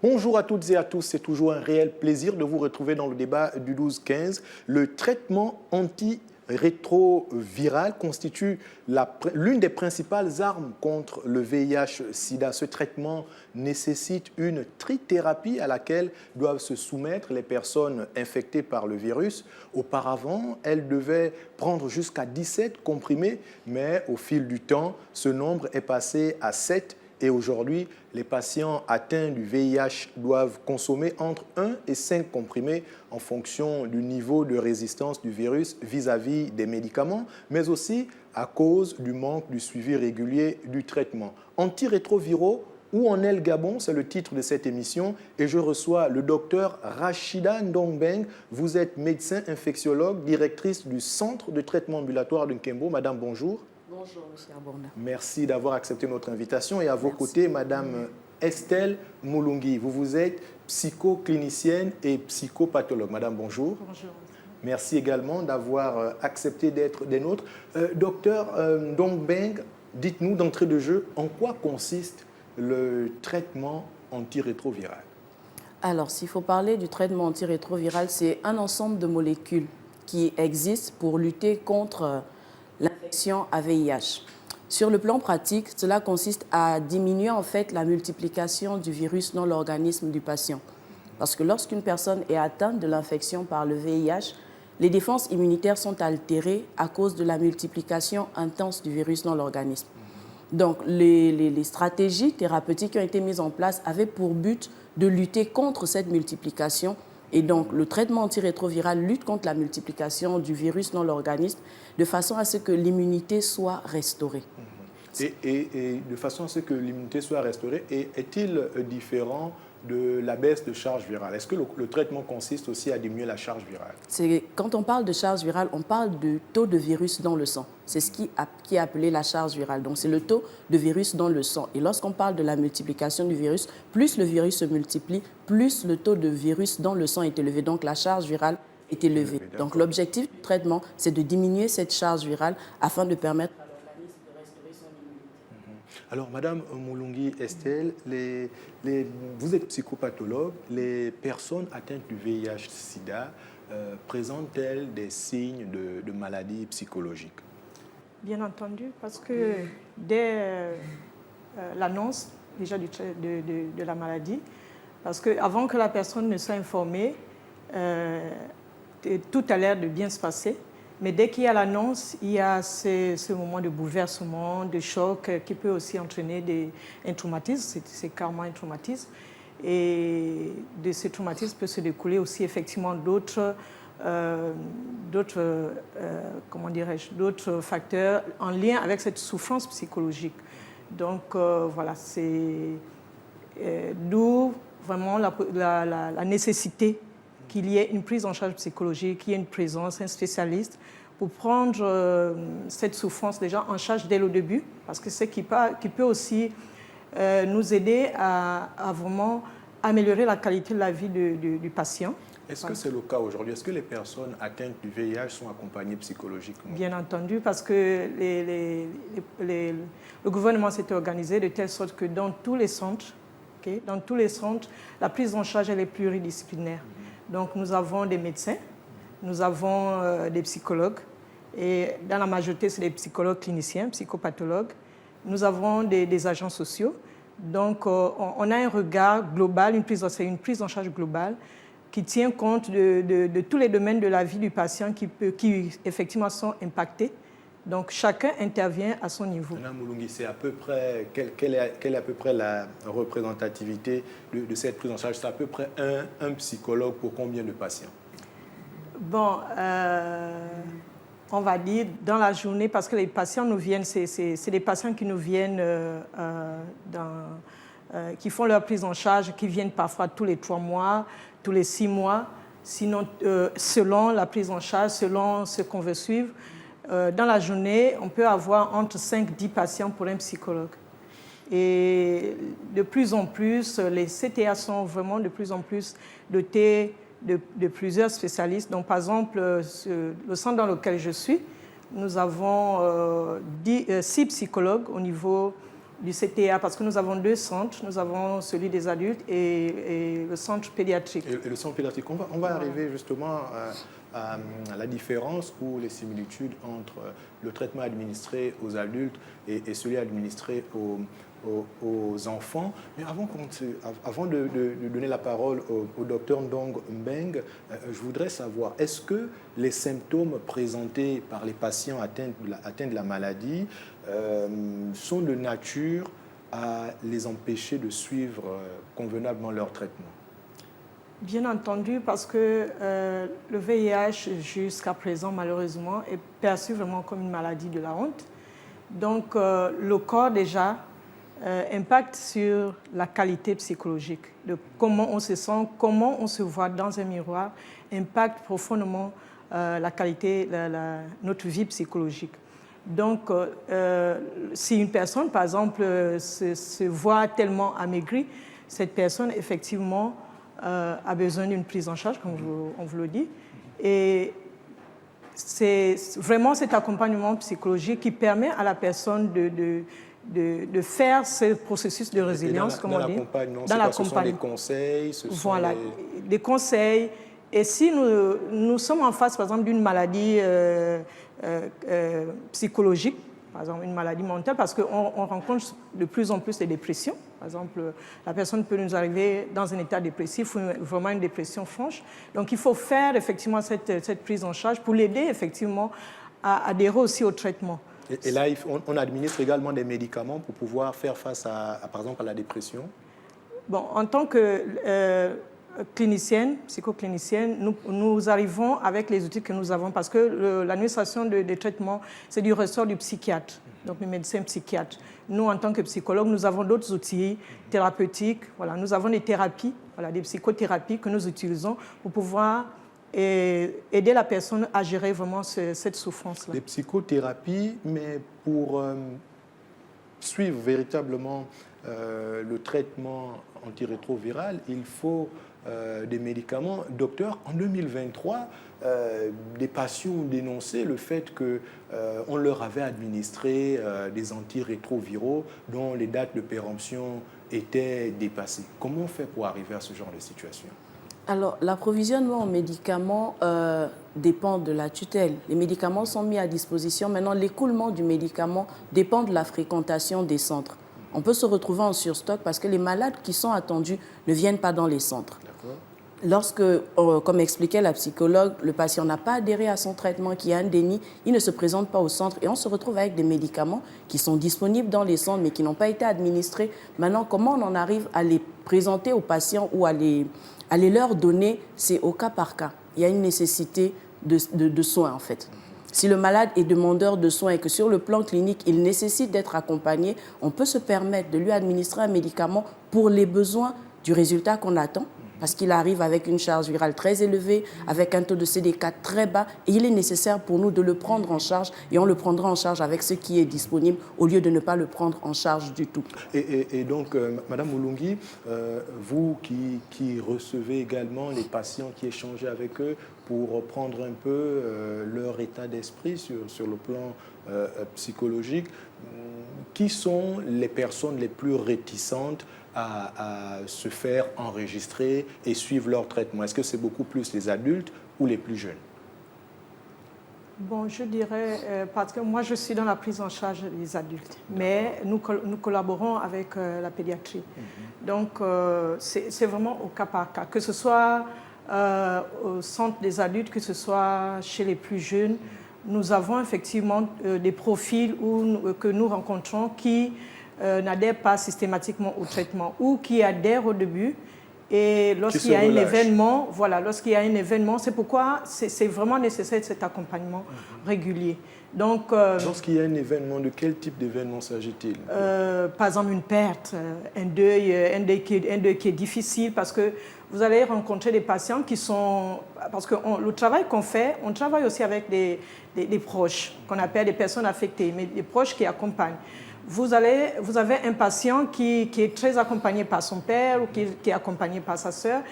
Bonjour à toutes et à tous, c'est toujours un réel plaisir de vous retrouver dans le débat du 12-15. Le traitement antirétroviral constitue l'une des principales armes contre le VIH-Sida. Ce traitement nécessite une trithérapie à laquelle doivent se soumettre les personnes infectées par le virus. Auparavant, elles devaient prendre jusqu'à 17 comprimés, mais au fil du temps, ce nombre est passé à 7. Et aujourd'hui, les patients atteints du VIH doivent consommer entre 1 et 5 comprimés en fonction du niveau de résistance du virus vis-à-vis des médicaments, mais aussi à cause du manque du suivi régulier du traitement. Antirétroviraux, où en est le Gabon? C'est le titre de cette émission et je reçois le docteur Rachida Ndongbeng. Vous êtes médecin infectiologue, directrice du centre de traitement ambulatoire de Nkembo. Madame, bonjour. Bonjour, M. Abonda. Merci d'avoir accepté notre invitation. Et à vos côtés, Madame Estelle Moulungi. Vous êtes psychoclinicienne et psychopathologue. Madame, bonjour. Bonjour. Merci également d'avoir accepté d'être des nôtres. Docteur Ndongbeng, dites-nous d'entrée de jeu, en quoi consiste le traitement antirétroviral? Alors, s'il faut parler du traitement antirétroviral, c'est un ensemble de molécules qui existent pour lutter contre l'infection à VIH. Sur le plan pratique, cela consiste à diminuer en fait la multiplication du virus dans l'organisme du patient. Parce que lorsqu'une personne est atteinte de l'infection par le VIH, les défenses immunitaires sont altérées à cause de la multiplication intense du virus dans l'organisme. Donc, les stratégies thérapeutiques qui ont été mises en place avaient pour but de lutter contre cette multiplication. Et donc, le traitement antirétroviral lutte contre la multiplication du virus dans l'organisme de façon à ce que l'immunité soit restaurée. Et de façon à ce que l'immunité soit restaurée, est-il différent de la baisse de charge virale? Est-ce que le traitement consiste aussi à diminuer la charge virale? Quand on parle de charge virale, on parle du taux de virus dans le sang. C'est ce qui est appelé la charge virale. Donc, c'est le taux de virus dans le sang. Et lorsqu'on parle de la multiplication du virus, plus le virus se multiplie, plus le taux de virus dans le sang est élevé. Donc, la charge virale est élevée. Donc, l'objectif du traitement, c'est de diminuer cette charge virale afin de permettre à l'organisme de restaurer son immunité. Alors, Madame Moulungi Estelle, vous êtes psychopathologue. Les personnes atteintes du VIH-Sida présentent-elles des signes de maladie psychologique? Bien entendu, parce que dès l'annonce déjà de la maladie, parce qu'avant que la personne ne soit informée, tout a l'air de bien se passer. Mais dès qu'il y a l'annonce, il y a ce moment de bouleversement, de choc qui peut aussi entraîner un traumatisme, c'est carrément un traumatisme. Et de ce traumatisme peut se découler aussi effectivement d'autres facteurs en lien avec cette souffrance psychologique. Donc voilà, c'est d'où vraiment la nécessité qu'il y ait une prise en charge psychologique, qu'il y ait une présence, un spécialiste pour prendre cette souffrance déjà en charge dès le début, parce que c'est qui peut aussi nous aider à vraiment améliorer la qualité de la vie du patient. Est-ce que c'est le cas aujourd'hui? Est-ce que les personnes atteintes du VIH sont accompagnées psychologiquement? Bien entendu, parce que le gouvernement s'est organisé de telle sorte que dans tous les centres, la prise en charge elle est pluridisciplinaire. Donc nous avons des médecins, nous avons des psychologues, et dans la majorité c'est des psychologues cliniciens, psychopathologues. Nous avons des agents sociaux. Donc on a un regard global, une prise en charge globale qui tient compte de tous les domaines de la vie du patient qui effectivement sont impactés. Donc chacun intervient à son niveau. Madame Moulungi, c'est à peu près, quelle est à peu près la représentativité de cette prise en charge? C'est à peu près un psychologue pour combien de patients? Bon, on va dire dans la journée, parce que les patients nous viennent, c'est des patients qui nous viennent, qui font leur prise en charge, qui viennent parfois tous les 3 mois, tous les 6 mois, sinon selon la prise en charge, selon ce qu'on veut suivre. Dans la journée, on peut avoir entre 5 et 10 patients pour un psychologue. Et de plus en plus, les CTA sont vraiment de plus en plus dotés de plusieurs spécialistes. Donc, par exemple, le centre dans lequel je suis, nous avons 6 psychologues au du CTA, parce que nous avons 2 centres. Nous avons celui des adultes et le centre pédiatrique. Et le centre pédiatrique, on va arriver justement à la différence ou les similitudes entre le traitement administré aux adultes et celui administré aux enfants. Mais avant de donner la parole au docteur Ndong Mbeng, je voudrais savoir, est-ce que les symptômes présentés par les patients atteints de la maladie sont de nature à les empêcher de suivre convenablement leur traitement? Bien entendu, parce que le VIH, jusqu'à présent, malheureusement, est perçu vraiment comme une maladie de la honte. Donc, le corps, déjà, impacte sur la qualité psychologique, de comment on se sent, comment on se voit dans un miroir, impacte profondément la qualité, notre vie psychologique. Donc, si une personne, par exemple, se voit tellement amaigrie, cette personne, effectivement, a besoin d'une prise en charge, comme on vous le dit. Et c'est vraiment cet accompagnement psychologique qui permet à la personne de faire ce processus de résilience, comme on dit. Dans l'accompagnement, ce sont des conseils, voilà, des conseils. Et si nous sommes en face, par exemple, d'une maladie psychologique, par exemple une maladie mentale, parce qu'on rencontre de plus en plus des dépressions. Par exemple, la personne peut nous arriver dans un état dépressif, vraiment une dépression franche. Donc il faut faire effectivement cette prise en charge pour l'aider effectivement à adhérer aussi au traitement. Et là, on administre également des médicaments pour pouvoir faire face par exemple, à la dépression? Bon, en tant que clinicienne, psychoclinicienne, nous arrivons avec les outils que nous avons, parce que l'administration des traitements, c'est du ressort du psychiatre, donc le médecin psychiatre. Nous, en tant que psychologues, nous avons d'autres outils thérapeutiques. Voilà, nous avons des thérapies, voilà, des psychothérapies que nous utilisons pour pouvoir aider la personne à gérer vraiment cette souffrance-là. Des psychothérapies, mais pour suivre véritablement le traitement antirétroviral, il faut des médicaments. Docteur, en 2023, des patients ont dénoncé le fait qu'on leur avait administré des antirétroviraux dont les dates de péremption étaient dépassées. Comment on fait pour arriver à ce genre de situation? Alors, l'approvisionnement en médicaments dépend de la tutelle. Les médicaments sont mis à disposition. Maintenant, l'écoulement du médicament dépend de la fréquentation des centres. On peut se retrouver en surstock parce que les malades qui sont attendus ne viennent pas dans les centres. Lorsque, comme expliquait la psychologue, le patient n'a pas adhéré à son traitement, qu'il y a un déni, il ne se présente pas au centre et on se retrouve avec des médicaments qui sont disponibles dans les centres mais qui n'ont pas été administrés. Maintenant, comment on en arrive à les présenter aux patients ou à les leur donner, c'est au cas par cas. Il y a une nécessité de soins en fait. Si le malade est demandeur de soins et que sur le plan clinique, il nécessite d'être accompagné, on peut se permettre de lui administrer un médicament pour les besoins du résultat qu'on attend, parce qu'il arrive avec une charge virale très élevée, avec un taux de CD4 très bas, et il est nécessaire pour nous de le prendre en charge, et on le prendra en charge avec ce qui est disponible, au lieu de ne pas le prendre en charge du tout. Et donc, Madame Mulungi, vous qui recevez également les patients, qui échangez avec eux, pour prendre un peu leur état d'esprit sur le plan psychologique, qui sont les personnes les plus réticentes à se faire enregistrer et suivre leur traitement? Est-ce que c'est beaucoup plus les adultes ou les plus jeunes? Bon, je dirais, parce que moi je suis dans la prise en charge des adultes, mais nous collaborons avec la pédiatrie. Donc c'est vraiment au cas par cas, que ce soit au centre des adultes, que ce soit chez les plus jeunes. Nous avons effectivement des profils que nous rencontrons qui n'adhèrent pas systématiquement au traitement ou qui adhèrent au début. Et lorsqu'il y a un événement, voilà, lorsqu'il y a un événement, c'est pourquoi c'est vraiment nécessaire cet accompagnement régulier. Donc, lorsqu'il y a un événement, de quel type d'événement s'agit-il? Par exemple, une perte, un deuil qui est difficile, parce que vous allez rencontrer des patients qui sont... Parce que le travail qu'on fait, on travaille aussi avec des proches, qu'on appelle des personnes affectées, mais des proches qui accompagnent. Vous avez un patient qui est très accompagné par son père ou qui est accompagné par sa sœur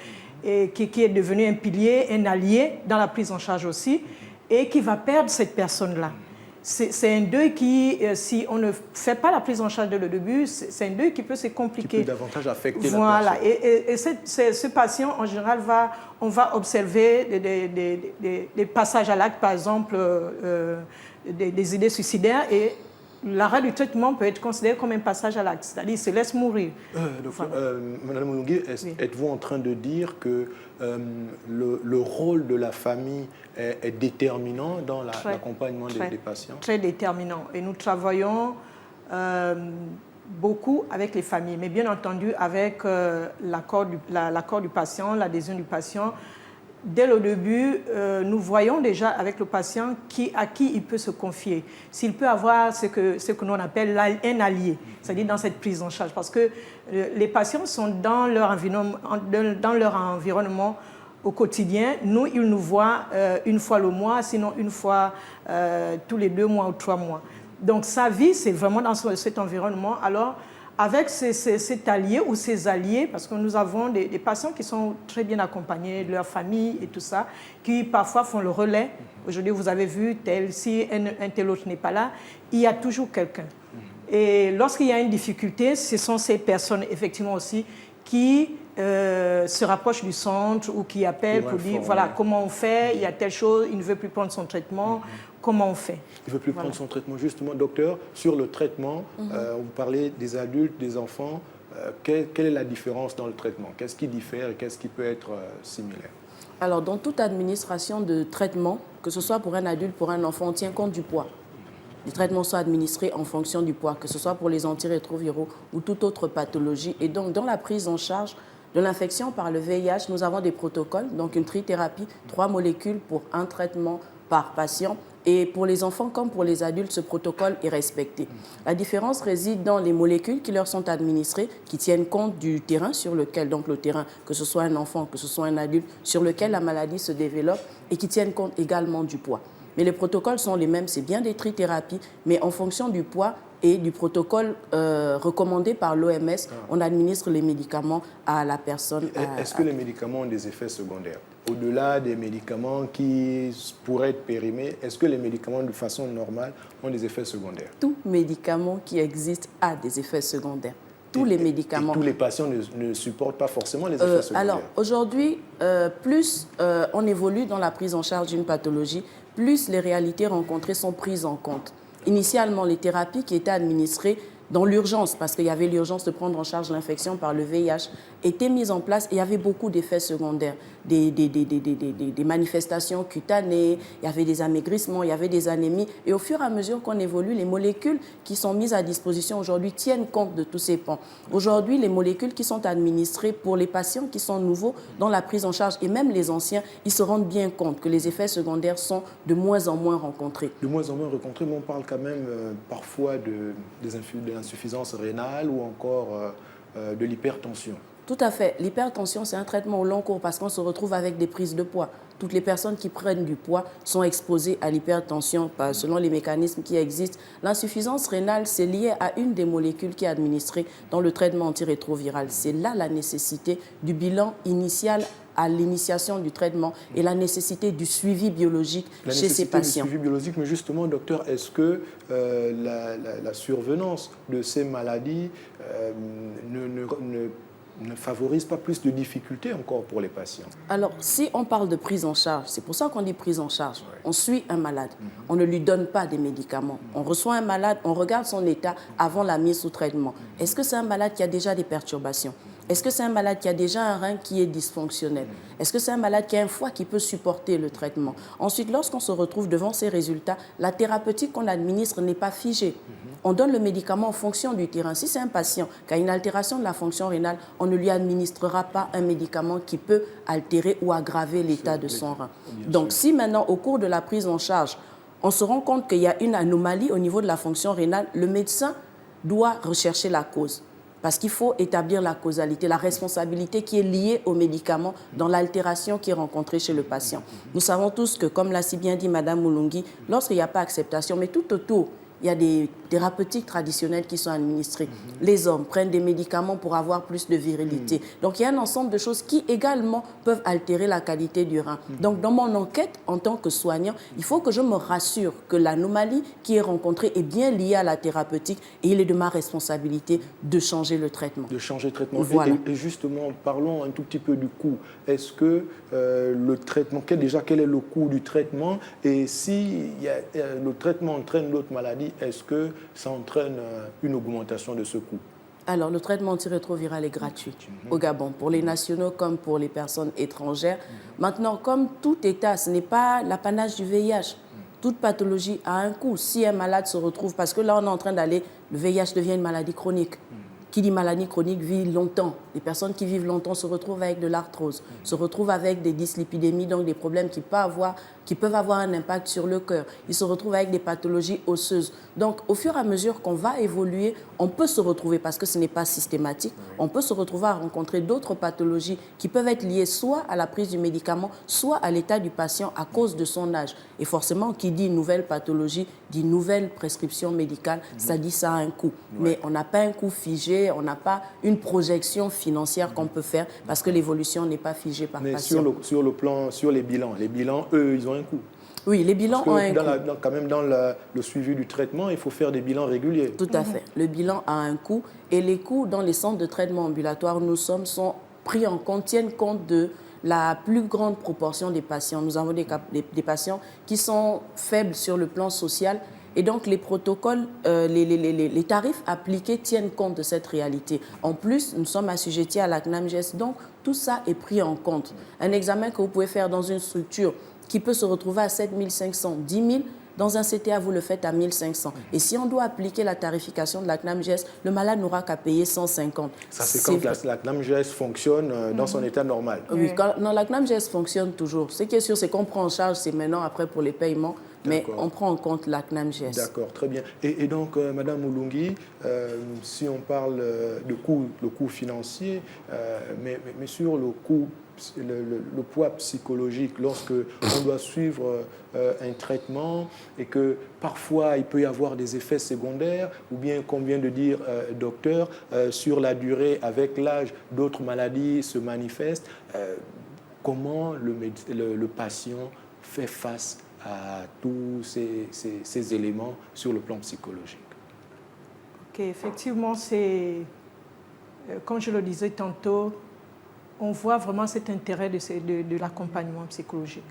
et qui est devenu un pilier, un allié dans la prise en charge aussi, et qui va perdre cette personne-là. c'est un deuil qui, si on ne fait pas la prise en charge dès le début, c'est un deuil qui peut se compliquer. Qui peut davantage affecter la Voilà. personne. Et ce patient, en général, on va observer des passages à l'acte, par exemple, des idées suicidaires, et l'arrêt du traitement peut être considéré comme un passage à l'acte, c'est-à-dire il se laisse mourir. Madame Mulungi, êtes-vous en train de dire que le rôle de la famille est déterminant dans l'accompagnement des patients? Très déterminant. Et nous travaillons beaucoup avec les familles, mais bien entendu avec l'accord du patient, l'adhésion du patient. Dès le début, nous voyons déjà avec le patient à qui il peut se confier, s'il peut avoir ce que nous appelle un allié, c'est-à-dire dans cette prise en charge. Parce que les patients sont dans leur environnement au quotidien. Nous, ils nous voient une fois le mois, sinon une fois tous les 2 mois ou 3 mois. Donc sa vie, c'est vraiment dans cet environnement. Alors, avec cet allié ou ces alliés, parce que nous avons des patients qui sont très bien accompagnés de leur famille et tout ça, qui parfois font le relais. Aujourd'hui, vous avez vu, si un tel autre n'est pas là, il y a toujours quelqu'un. Et lorsqu'il y a une difficulté, ce sont ces personnes, effectivement aussi, qui se rapprochent du centre ou qui appellent pour dire, voilà, comment on fait, il y a telle chose, il ne veut plus prendre son traitement. Comment on fait? Il ne veut plus prendre son traitement. Justement, docteur, sur le traitement, vous parlez des adultes, des enfants. Quelle est la différence dans le traitement? Qu'est-ce qui diffère et qu'est-ce qui peut être similaire? Alors, dans toute administration de traitement, que ce soit pour un adulte, pour un enfant, on tient compte du poids. Les traitements sont administrés en fonction du poids, que ce soit pour les antirétroviraux ou toute autre pathologie. Et donc, dans la prise en charge de l'infection par le VIH, nous avons des protocoles, donc une trithérapie, 3 molécules pour un traitement par patient. Et pour les enfants comme pour les adultes, ce protocole est respecté. La différence réside dans les molécules qui leur sont administrées, qui tiennent compte du terrain sur lequel, donc le terrain, que ce soit un enfant, que ce soit un adulte, sur lequel la maladie se développe et qui tiennent compte également du poids. Mais les protocoles sont les mêmes, c'est bien des trithérapies, mais en fonction du poids et du protocole recommandé par l'OMS, on administre les médicaments à la personne. Est-ce que les médicaments ont des effets secondaires? Au-delà des médicaments qui pourraient être périmés, est-ce que les médicaments de façon normale ont des effets secondaires? Tout médicament qui existe a des effets secondaires. Tous les médicaments. Et tous les patients ne supportent pas forcément les effets secondaires. Alors, aujourd'hui, plus on évolue dans la prise en charge d'une pathologie, plus les réalités rencontrées sont prises en compte. Initialement, les thérapies qui étaient administrées dans l'urgence, parce qu'il y avait l'urgence de prendre en charge l'infection par le VIH, étaient mises en place et il y avait beaucoup d'effets secondaires, des manifestations cutanées, il y avait des amaigrissements, il y avait des anémies. Et au fur et à mesure qu'on évolue, les molécules qui sont mises à disposition aujourd'hui tiennent compte de tous ces pans. Aujourd'hui, les molécules qui sont administrées pour les patients qui sont nouveaux dans la prise en charge, et même les anciens, ils se rendent bien compte que les effets secondaires sont de moins en moins rencontrés. De moins en moins rencontrés, mais on parle quand même parfois de l'insuffisance rénale ou encore de l'hypertension. Tout à fait. L'hypertension, c'est un traitement au long cours parce qu'on se retrouve avec des prises de poids. Toutes les personnes qui prennent du poids sont exposées à l'hypertension selon les mécanismes qui existent. L'insuffisance rénale, c'est lié à une des molécules qui est administrée dans le traitement antirétroviral. C'est là la nécessité du bilan initial à l'initiation du traitement et la nécessité du suivi biologique chez ces patients. Du suivi biologique, mais justement, docteur, est-ce que la survenance de ces maladies ne favorise pas plus de difficultés encore pour les patients? Alors, si on parle de prise en charge, c'est pour ça qu'on dit prise en charge. Ouais. On suit un malade, on ne lui donne pas des médicaments. On reçoit un malade, on regarde son état avant la mise sous traitement. Est-ce que c'est un malade qui a déjà des perturbations? Est-ce que c'est un malade qui a déjà un rein qui est dysfonctionnel? Est-ce que c'est un malade qui a un foie qui peut supporter le traitement? Ensuite, lorsqu'on se retrouve devant ces résultats, la thérapeutique qu'on administre n'est pas figée. On donne le médicament en fonction du terrain. Si c'est un patient qui a une altération de la fonction rénale, on ne lui administrera pas un médicament qui peut altérer ou aggraver l'état de son rein. Donc, si maintenant, au cours de la prise en charge, on se rend compte qu'il y a une anomalie au niveau de la fonction rénale, le médecin doit rechercher la cause. Parce qu'il faut établir la causalité, la responsabilité qui est liée au médicament dans l'altération qui est rencontrée chez le patient. Nous savons tous que, comme l'a si bien dit Mme Mulungi, lorsqu'il n'y a pas acceptation, mais tout autour, il y a des thérapeutiques traditionnelles qui sont administrées. Les hommes prennent des médicaments pour avoir plus de virilité. Donc, il y a un ensemble de choses qui également peuvent altérer la qualité du rein. Donc, dans mon enquête, en tant que soignant, il faut que je me rassure que l'anomalie qui est rencontrée est bien liée à la thérapeutique et il est de ma responsabilité de changer le traitement. De changer le traitement. Voilà. Et justement, parlons un tout petit peu du coût. Est-ce que le traitement, quel est le coût du traitement? Et si le traitement entraîne d'autres maladies, est-ce que ça entraîne une augmentation de ce coût? Alors, le traitement antirétroviral est gratuit au Gabon, pour les nationaux comme pour les personnes étrangères. Maintenant, comme tout État, ce n'est pas l'apanage du VIH. Toute pathologie a un coût. Si un malade se retrouve, parce que là, on est en train d'aller, le VIH devient une maladie chronique. Qui dit maladie chronique vit longtemps. Les personnes qui vivent longtemps se retrouvent avec de l'arthrose, se retrouvent avec des dyslipidémies, donc des problèmes qui peuvent avoir un impact sur le cœur. Ils se retrouvent avec des pathologies osseuses. Donc, au fur et à mesure qu'on va évoluer, on peut se retrouver, parce que ce n'est pas systématique, on peut se retrouver à rencontrer d'autres pathologies qui peuvent être liées soit à la prise du médicament, soit à l'état du patient à cause de son âge. Et forcément, qui dit nouvelle pathologie, dit nouvelle prescription médicale, ça dit ça a un coût. Mais on n'a pas un coût figé, on n'a pas une projection financière qu'on peut faire parce que l'évolution n'est pas figée par patient. Mais sur le plan, sur les bilans, eux, ils ont un coût. Oui, les bilans ont un coût. Quand même, dans le suivi du traitement, il faut faire des bilans réguliers. Tout à fait. Le bilan a un coût et les coûts dans les centres de traitement ambulatoires où nous sommes sont pris en compte, tiennent compte de la plus grande proportion des patients. Nous avons des patients qui sont faibles sur le plan social et donc les protocoles, les tarifs appliqués tiennent compte de cette réalité. En plus, nous sommes assujettis à la CNAMGS, donc tout ça est pris en compte. Un examen que vous pouvez faire dans une structure qui peut se retrouver à 7 500, 10 000, dans un CTA, vous le faites à 1 500. Et si on doit appliquer la tarification de la CNAMGS, le malade n'aura qu'à payer 150. Ça, c'est quand la CNAMGS fonctionne dans son état normal. Oui, quand la CNAMGS fonctionne toujours. Ce qui est sûr, c'est qu'on prend en charge, c'est maintenant après pour les paiements, mais on prend en compte la CNAMGS. D'accord, très bien. Et donc, Madame Moulungui, si on parle de le coût financier, mais sur le coût, le poids psychologique, lorsque on doit suivre un traitement et que parfois il peut y avoir des effets secondaires, ou bien, comme vient de dire docteur, sur la durée, avec l'âge, d'autres maladies se manifestent, comment le patient fait face à tous ces éléments sur le plan psychologique? Ok, effectivement, c'est, comme je le disais tantôt, on voit vraiment cet intérêt de l'accompagnement psychologique.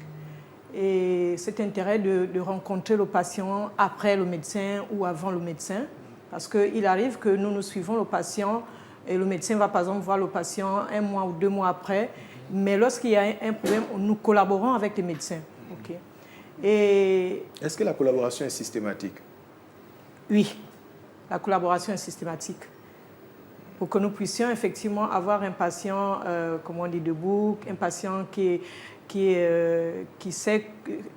Et cet intérêt de rencontrer le patient après le médecin ou avant le médecin. Parce qu'il arrive que nous suivons le patient et le médecin va par exemple voir le patient 1 mois ou 2 mois après. Mais lorsqu'il y a un problème, nous collaborons avec les médecins. Okay. Et est-ce que la collaboration est systématique? Oui, la collaboration est systématique. Pour que nous puissions effectivement avoir un patient, comme on dit, debout, un patient qui sait,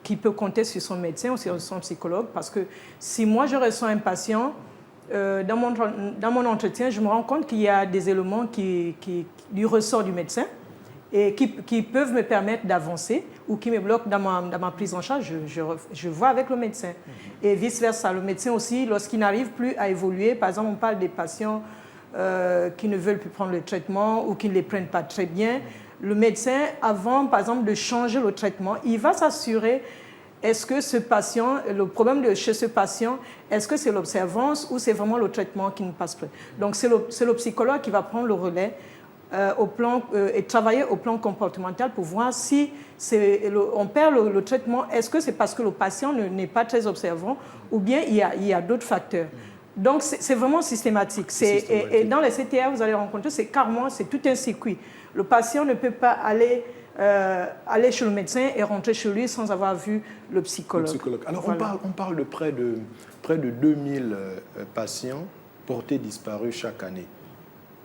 qui peut compter sur son médecin ou sur son psychologue. Parce que si moi je reçois un patient, dans mon entretien, je me rends compte qu'il y a des éléments qui du ressort du médecin et qui peuvent me permettre d'avancer ou qui me bloquent dans ma prise en charge, je vois avec le médecin. Et vice-versa, le médecin aussi, lorsqu'il n'arrive plus à évoluer, par exemple, on parle des patients qui ne veulent plus prendre le traitement ou qui ne les prennent pas très bien, le médecin, avant, par exemple, de changer le traitement, il va s'assurer, est-ce que ce patient, le problème chez ce patient, est-ce que c'est l'observance ou c'est vraiment le traitement qui ne passe plus? Donc, c'est le psychologue qui va prendre le relais et travailler au plan comportemental pour voir si on perd le traitement. Est-ce que c'est parce que le patient n'est pas très observant ou bien il y a d'autres facteurs? Donc, c'est vraiment systématique. Et dans les CTA, vous allez rencontrer, c'est carrément, c'est tout un circuit. Le patient ne peut pas aller chez le médecin et rentrer chez lui sans avoir vu le psychologue. Alors, voilà. on parle de près de 2000 patients portés disparus chaque année.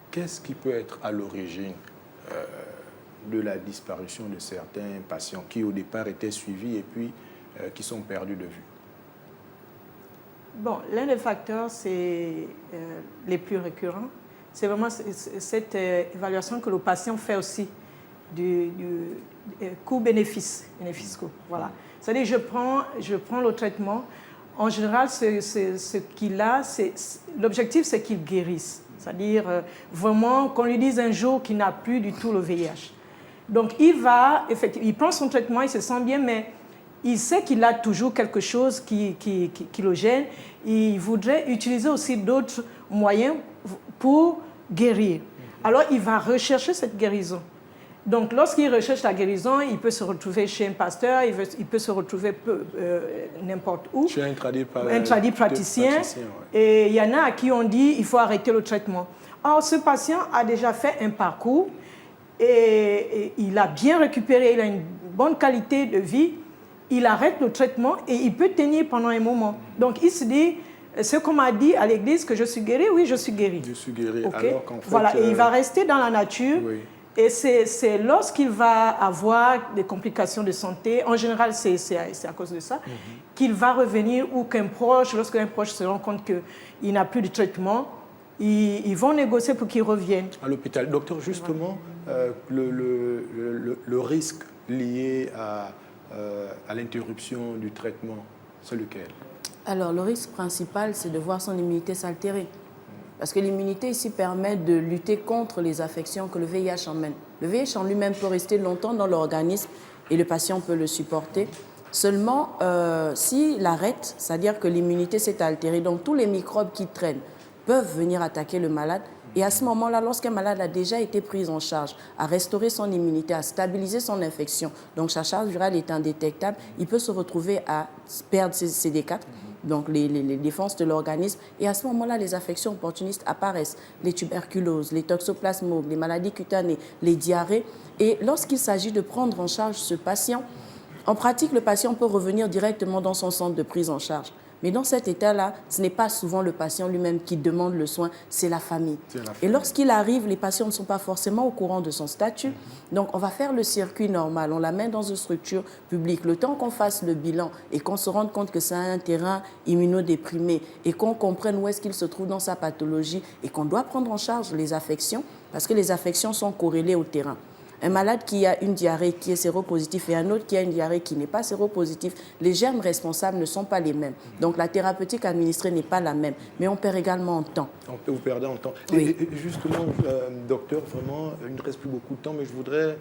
Qu'est-ce qui peut être à l'origine de la disparition de certains patients qui, au départ, étaient suivis et puis qui sont perdus de vue? Bon, l'un des facteurs, c'est les plus récurrents. C'est vraiment cette évaluation que le patient fait aussi du coût-bénéfice. Voilà. C'est-à-dire, je prends le traitement. En général, ce qu'il a, l'objectif, c'est qu'il guérisse. C'est-à-dire, vraiment, qu'on lui dise un jour qu'il n'a plus du tout le VIH. Donc, il prend son traitement, il se sent bien, mais il sait qu'il a toujours quelque chose qui le gêne. Il voudrait utiliser aussi d'autres moyens pour guérir. Alors, il va rechercher cette guérison. Donc, lorsqu'il recherche la guérison, il peut se retrouver chez un pasteur, il peut se retrouver n'importe où. Chez un tradipraticien. Ouais. Et il y en a à qui on dit il faut arrêter le traitement. Or, ce patient a déjà fait un parcours et il a bien récupéré, il a une bonne qualité de vie. Il arrête le traitement et il peut tenir pendant un moment. Donc, il se dit, ce qu'on m'a dit à l'église que je suis guéri, oui, je suis guéri. Je suis guéri. Okay. Alors qu'en fait, voilà, et il va rester dans la nature. Oui. Et c'est lorsqu'il va avoir des complications de santé, en général c'est à cause de ça, qu'il va revenir ou qu'un proche, lorsqu'un proche se rend compte qu'il n'a plus de traitement, ils vont négocier pour qu'il revienne. À l'hôpital. Docteur, justement, le risque lié à l'interruption du traitement, c'est lequel? Alors, le risque principal, c'est de voir son immunité s'altérer. Parce que l'immunité ici permet de lutter contre les affections que le VIH emmène. Le VIH en lui-même peut rester longtemps dans l'organisme et le patient peut le supporter. Seulement, s'il arrête, c'est-à-dire que l'immunité s'est altérée, donc tous les microbes qui traînent peuvent venir attaquer le malade. Et à ce moment-là, lorsqu'un malade a déjà été pris en charge, a restauré son immunité, a stabilisé son infection, donc sa charge virale est indétectable, il peut se retrouver à perdre ses CD4, donc les défenses de l'organisme. Et à ce moment-là, les affections opportunistes apparaissent, les tuberculoses, les toxoplasmomes, les maladies cutanées, les diarrhées. Et lorsqu'il s'agit de prendre en charge ce patient, en pratique, le patient peut revenir directement dans son centre de prise en charge. Mais dans cet état-là, ce n'est pas souvent le patient lui-même qui demande le soin, c'est la famille. Et lorsqu'il arrive, les patients ne sont pas forcément au courant de son statut. Donc, on va faire le circuit normal, on l'amène dans une structure publique. Le temps qu'on fasse le bilan et qu'on se rende compte que c'est un terrain immunodéprimé et qu'on comprenne où est-ce qu'il se trouve dans sa pathologie et qu'on doit prendre en charge les affections, parce que les affections sont corrélées au terrain. Un malade qui a une diarrhée qui est séropositif et un autre qui a une diarrhée qui n'est pas séropositif, les germes responsables ne sont pas les mêmes. Donc la thérapeutique administrée n'est pas la même, mais on perd également en temps. Vous perdez en temps. Oui. Et justement, docteur, vraiment, il ne reste plus beaucoup de temps, mais je voudrais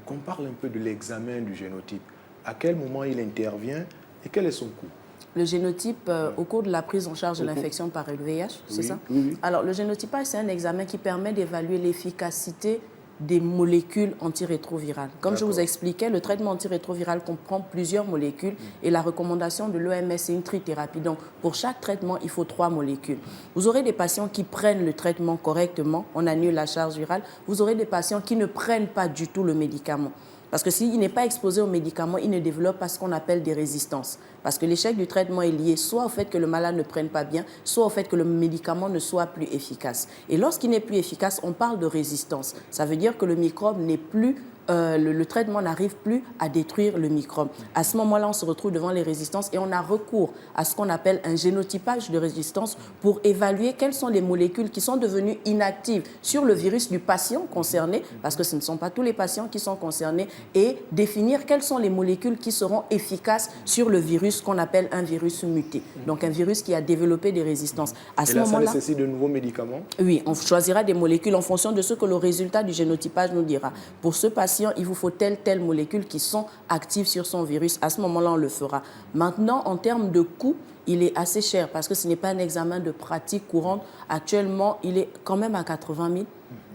qu'on parle un peu de l'examen du génotype. À quel moment il intervient et quel est son coût? Le génotype, au cours de la prise en charge de l'infection par le VIH, c'est ça? Oui. Alors le génotypage, c'est un examen qui permet d'évaluer l'efficacité des molécules antirétrovirales. Comme je vous expliquais, le traitement antirétroviral comprend plusieurs molécules et la recommandation de l'OMS, c'est une trithérapie. Donc, pour chaque traitement, il faut 3 molécules. Vous aurez des patients qui prennent le traitement correctement, on annule la charge virale. Vous aurez des patients qui ne prennent pas du tout le médicament. Parce que s'il n'est pas exposé aux médicaments, il ne développe pas ce qu'on appelle des résistances. Parce que l'échec du traitement est lié soit au fait que le malade ne prenne pas bien, soit au fait que le médicament ne soit plus efficace. Et lorsqu'il n'est plus efficace, on parle de résistance. Ça veut dire que le microbe n'est plus... le traitement n'arrive plus à détruire le microbe. À ce moment-là, on se retrouve devant les résistances et on a recours à ce qu'on appelle un génotypage de résistance pour évaluer quelles sont les molécules qui sont devenues inactives sur le virus du patient concerné, parce que ce ne sont pas tous les patients qui sont concernés, et définir quelles sont les molécules qui seront efficaces sur le virus qu'on appelle un virus muté. Donc un virus qui a développé des résistances. À ce moment-là, ça nécessite de nouveaux médicaments? Oui, on choisira des molécules en fonction de ce que le résultat du génotypage nous dira. Pour ce patient, il vous faut telle molécule qui sont actives sur son virus. À ce moment-là, on le fera. Maintenant, en termes de coût, il est assez cher parce que ce n'est pas un examen de pratique courante. Actuellement, il est quand même à 80 000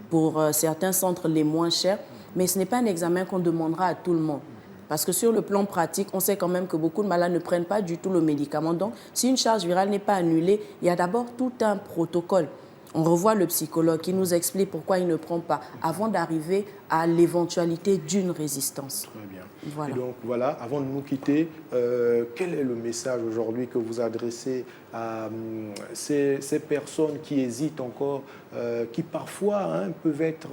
pour certains centres les moins chers, mais ce n'est pas un examen qu'on demandera à tout le monde. Parce que sur le plan pratique, on sait quand même que beaucoup de malades ne prennent pas du tout le médicament. Donc, si une charge virale n'est pas annulée, il y a d'abord tout un protocole. On revoit le psychologue qui nous explique pourquoi il ne prend pas avant d'arriver à l'éventualité d'une résistance. Très bien. Voilà. Et donc voilà, avant de nous quitter, quel est le message aujourd'hui que vous adressez à ces personnes qui hésitent encore, qui parfois peuvent être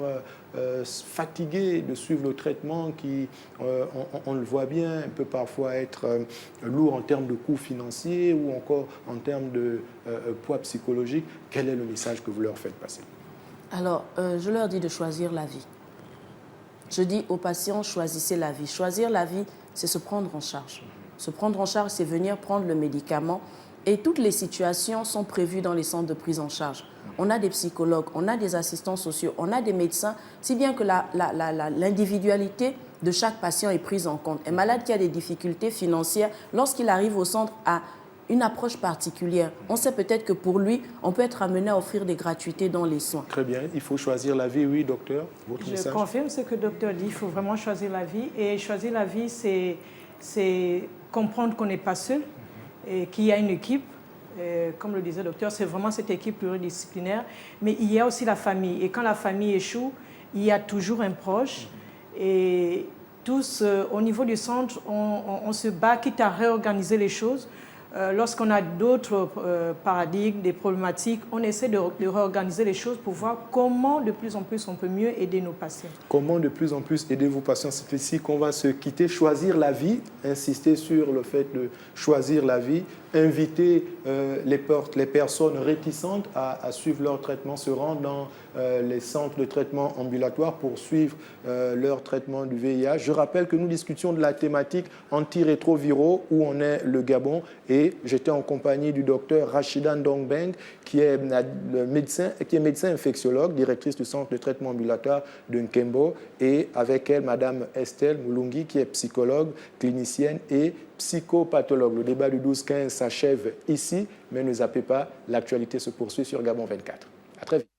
fatiguées de suivre le traitement, qui, on le voit bien, peut parfois être lourd en termes de coûts financiers ou encore en termes de poids psychologique? Quel est le message que vous leur faites passer? Alors, je leur dis de choisir la vie. Je dis aux patients, choisissez la vie. Choisir la vie, c'est se prendre en charge. Se prendre en charge, c'est venir prendre le médicament. Et toutes les situations sont prévues dans les centres de prise en charge. On a des psychologues, on a des assistants sociaux, on a des médecins, si bien que l'individualité de chaque patient est prise en compte. Un malade qui a des difficultés financières, lorsqu'il arrive au centre, a une approche particulière. On sait peut-être que pour lui, on peut être amené à offrir des gratuités dans les soins. Très bien. Il faut choisir la vie, oui, docteur. Votre Je message? confirme ce que le docteur dit. Il faut vraiment choisir la vie. Et choisir la vie, c'est comprendre qu'on n'est pas seul et qu'il y a une équipe. Comme le disait le docteur, c'est vraiment cette équipe pluridisciplinaire. Mais il y a aussi la famille. Et quand la famille échoue, il y a toujours un proche. Et tous, au niveau du centre, on se bat, quitte à réorganiser les choses. Lorsqu'on a d'autres paradigmes, des problématiques, on essaie de réorganiser les choses pour voir comment de plus en plus on peut mieux aider nos patients. Comment de plus en plus aider vos patients? C'est ici qu'on va se quitter. Choisir la vie, insister sur le fait de choisir la vie, inviter les personnes réticentes à suivre leur traitement, se rendre dans les centres de traitement ambulatoires pour suivre leur traitement du VIH. Je rappelle que nous discutions de la thématique antirétroviraux, où on est le Gabon, et j'étais en compagnie du docteur Rachida Ndongbeng, qui est médecin infectiologue, directrice du centre de traitement ambulatoire de Nkembo, et avec elle, Madame Estelle Moulungi, qui est psychologue, clinicienne et psychopathologue. Le débat du 12-15 s'achève ici, mais ne zappez pas, l'actualité se poursuit sur Gabon 24. À très vite.